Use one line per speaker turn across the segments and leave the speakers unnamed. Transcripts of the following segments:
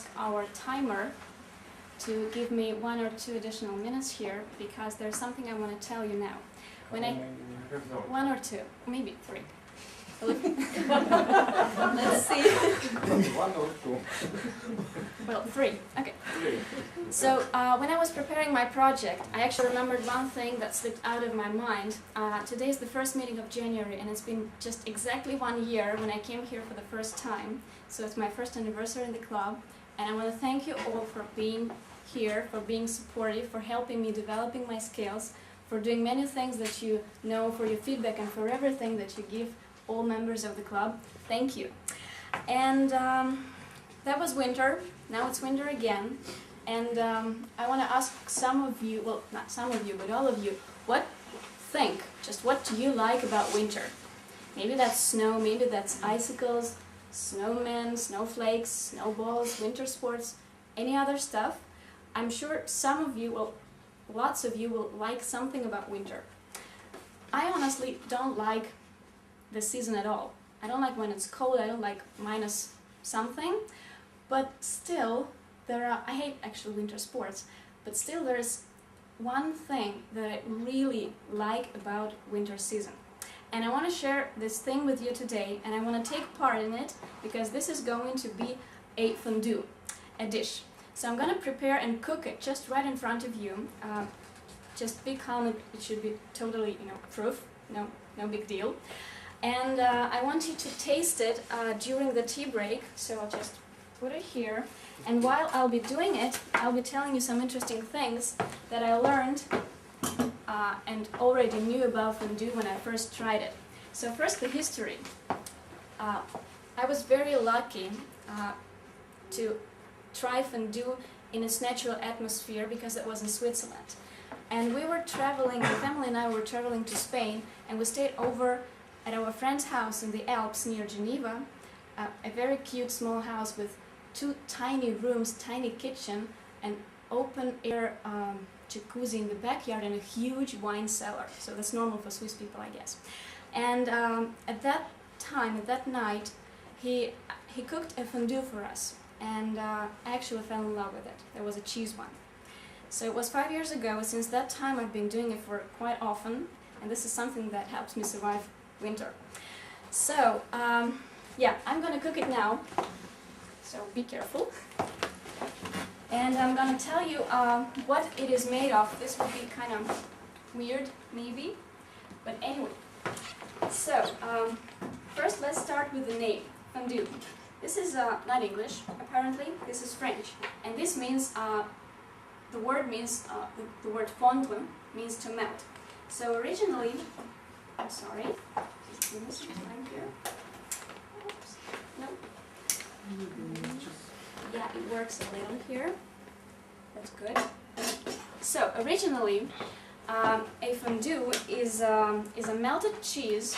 ask our timer to give me 1 or 2 additional minutes here, because there's something I want to tell you now. When I 1 or 2, maybe 3. Let's see.
1 or 2.
Well, 3. Okay. So when I was preparing my project, I actually remembered one thing that slipped out of my mind. Today is the first meeting of January, and it's been just exactly 1 year when I came here for the first time. So it's my first anniversary in the club, and I want to thank you all for being here, for being supportive, for helping me developing my skills, for doing many things that you know, for your feedback, and for everything that you give all members of the club. Thank you. And that was winter. Now it's winter again. And I want to ask some of you, well, not some of you, but all of you, what do you like about winter? Maybe that's snow, maybe that's icicles, snowmen, snowflakes, snowballs, winter sports, any other stuff. I'm sure some of you, well, lots of you will like something about winter. I honestly don't like the season at all. I don't like when it's cold, I don't like minus something, but still I hate actually winter sports, but still there's one thing that I really like about winter season. And I want to share this thing with you today, and I want to take part in it because this is going to be a fondue, a dish. So I'm going to prepare and cook it just right in front of you. Just be calm, it should be totally, proof, no big deal. And I want you to taste it during the tea break, so I'll just put it here. And while I'll be doing it, I'll be telling you some interesting things that I learned and already knew about fondue when I first tried it. So first, the history. I was very lucky to try fondue in its natural atmosphere because it was in Switzerland. And we were traveling, the family and I were traveling to Spain, and we stayed over at our friend's house in the Alps near Geneva, a very cute small house with 2 tiny rooms, tiny kitchen, an open air jacuzzi in the backyard, and a huge wine cellar. So that's normal for Swiss people, I guess. And at that time, at that night, he cooked a fondue for us, and I actually fell in love with it. There was a cheese one. So it was 5 years ago. Since that time I've been doing it for quite often, and this is something that helps me survive winter. So yeah, I'm gonna cook it now, so be careful. And I'm gonna tell you what it is made of. This will be kind of weird maybe, but anyway. So first let's start with the name, fondue. This is not English, apparently. This is French, and this means the word means the word fondue means to melt. So originally, I'm sorry, just give me some time here. Oops. No. Yeah, it works a little here. That's good. So originally, a fondue is a melted cheese,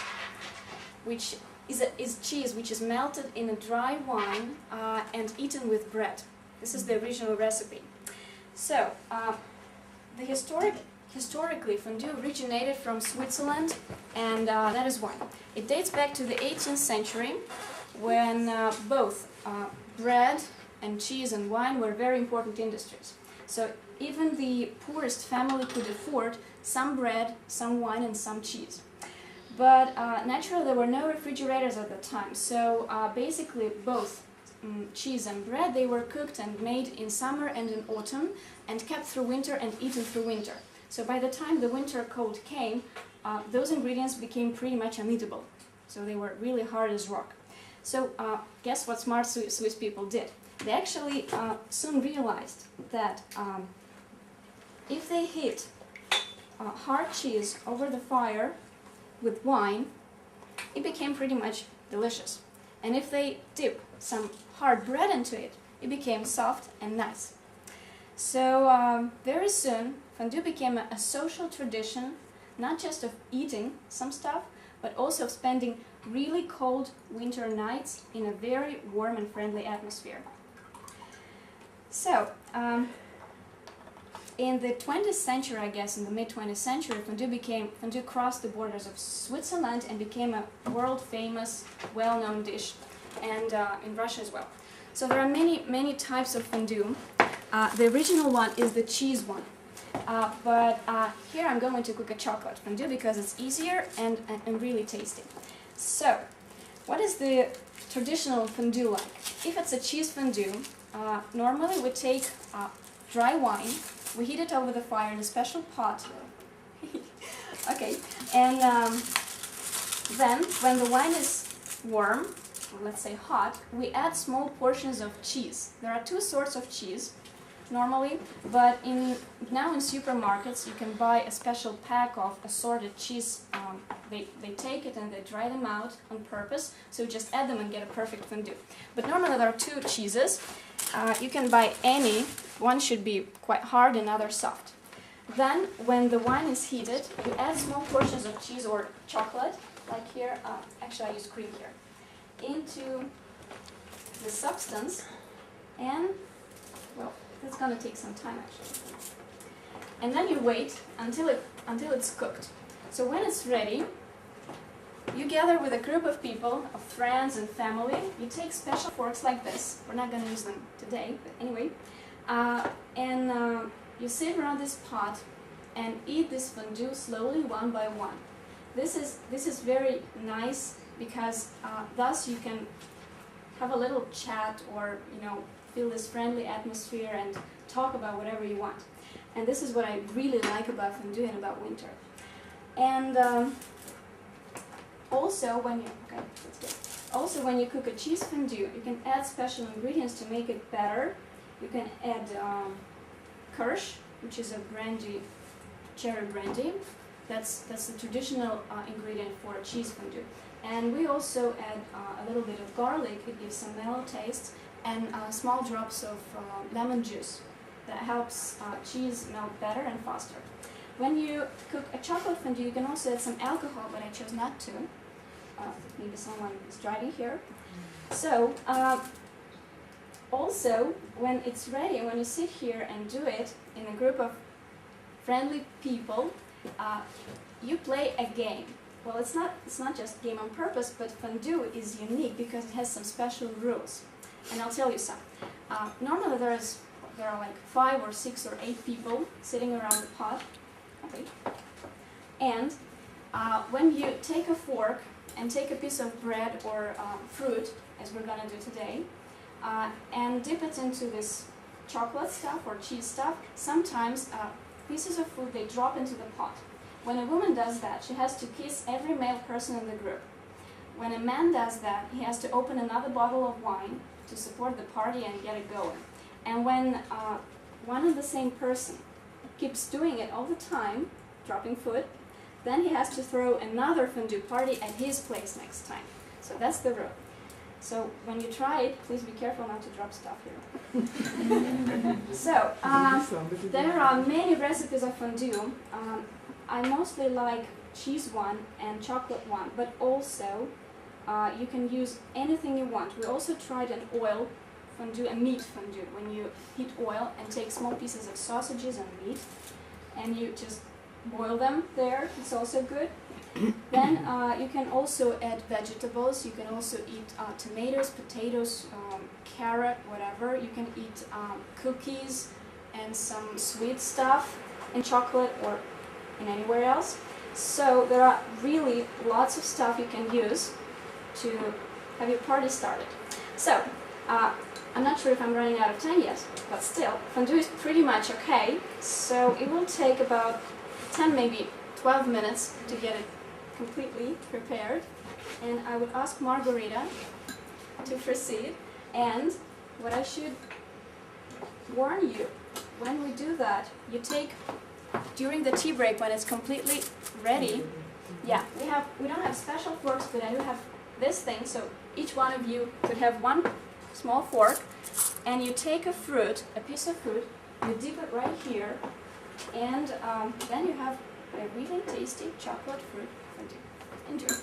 which is cheese which is melted in a dry wine and eaten with bread. This is the original recipe. So historically, fondue originated from Switzerland, and that is why. It dates back to the 18th century, when both bread and cheese and wine were very important industries. So even the poorest family could afford some bread, some wine, and some cheese. But naturally, there were no refrigerators at the time, so basically both cheese and bread, they were cooked and made in summer and in autumn, and kept through winter and eaten through winter. So by the time the winter cold came, those ingredients became pretty much uneatable. So they were really hard as rock. So guess what smart Swiss people did? They actually soon realized that if they heat hard cheese over the fire with wine, it became pretty much delicious. And if they dip some hard bread into it, it became soft and nice. So very soon, fondue became a social tradition, not just of eating some stuff, but also of spending really cold winter nights in a very warm and friendly atmosphere. So, in the 20th century, I guess, in the mid-20th century, fondue crossed the borders of Switzerland and became a world-famous, well-known dish, and in Russia as well. So there are many types of fondue. The original one is the cheese one. But here I'm going to cook a chocolate fondue because it's easier and really tasty. So, what is the traditional fondue like? If it's a cheese fondue, normally we take dry wine, we heat it over the fire in a special pot. Okay, and then when the wine is warm, or let's say hot, we add small portions of cheese. There are two sorts of cheese normally, but now in supermarkets you can buy a special pack of assorted cheese. They take it and they dry them out on purpose, so you just add them and get a perfect fondue. But normally there are two cheeses. You can buy any. One should be quite hard and other soft. Then when the wine is heated, you add small portions of cheese or chocolate, like here, actually I use cream here, into the substance, and well, it's going to take some time actually. And then you wait until it's cooked. So when it's ready, you gather with a group of people, of friends and family. You take special forks like this. We're not going to use them today, but anyway. You sit around this pot and eat this fondue slowly, one by one. This is very nice because thus you can have a little chat or feel this friendly atmosphere and talk about whatever you want. And this is what I really like about fondue and about winter. And also when you cook a cheese fondue, you can add special ingredients to make it better. You can add kirsch, which is a brandy, cherry brandy. That's the traditional ingredient for a cheese fondue. And we also add a little bit of garlic. It gives some mellow taste, and small drops of lemon juice that helps cheese melt better and faster. When you cook a chocolate fondue, you can also add some alcohol, but I chose not to. Maybe someone is driving here. So, also, when it's ready, when you sit here and do it in a group of friendly people, you play a game. Well, it's not just a game on purpose, but fondue is unique because it has some special rules. And I'll tell you some. Normally there are like 5 or 6 or 8 people sitting around the pot. Okay. And when you take a fork and take a piece of bread or fruit, as we're going to do today, and dip it into this chocolate stuff or cheese stuff, sometimes pieces of food, they drop into the pot. When a woman does that, she has to kiss every male person in the group. When a man does that, he has to open another bottle of wine to support the party and get it going. And when one and the same person keeps doing it all the time, dropping food, then he has to throw another fondue party at his place next time. So that's the rule. So when you try it, please be careful not to drop stuff here. So there are many recipes of fondue. I mostly like cheese one and chocolate one, but also you can use anything you want. We also tried an oil fondue, a meat fondue, when you heat oil and take small pieces of sausages and meat, and you just boil them there. It's also good. Then you can also add vegetables. You can also eat tomatoes, potatoes, carrot, whatever. You can eat cookies and some sweet stuff in chocolate or in anywhere else. So there are really lots of stuff you can use to have your party started. So I'm not sure if I'm running out of time yet, but still, fondue is pretty much okay. So it will take about 10, maybe 12 minutes to get it completely prepared. And I would ask Margarita to proceed. And what I should warn you, when we do that, you take, during the tea break when it's completely ready, yeah, we don't have special forks, but I do have this thing, so each one of you could have one small fork, and you take a fruit, a piece of fruit, you dip it right here, and then you have a really tasty chocolate fruit fondue. Enjoy.